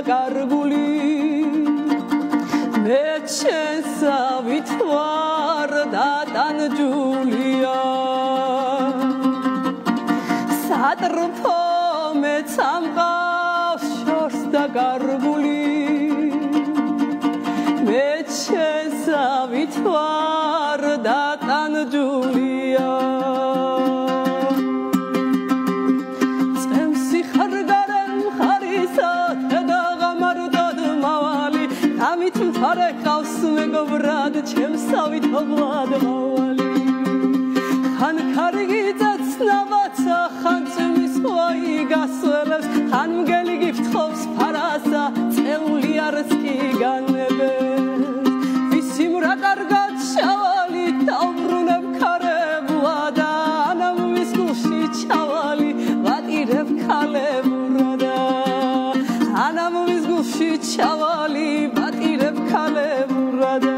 დაკარგული მე ჩემსავით ვარ დატანჯულია სატრფო მე სამყავს შორს დაკარგული მე ჩემსავით ვარ დატანჯულია Hare house me go brad chemsavit oglad mawali Khan kargizats navatsa khan tsumis khoi gaswelevs khan geli gift khos parasa tseuli arski ganebes visim ra kargat shavali tavrunev karebuada anam viskushi chavali vatirev kaleburada anam viskushi chavali vatirev kaleburada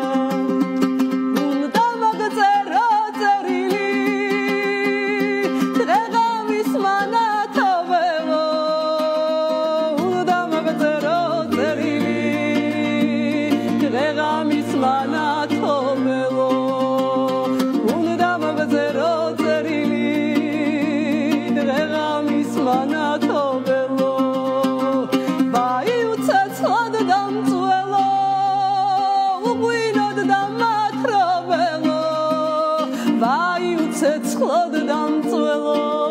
unda magzera zerili tregamis manatavelo unda magzera zerili tregamis manatavelo unda magzera zerili tregamis manatavelo Vai ucet chlod dam twelo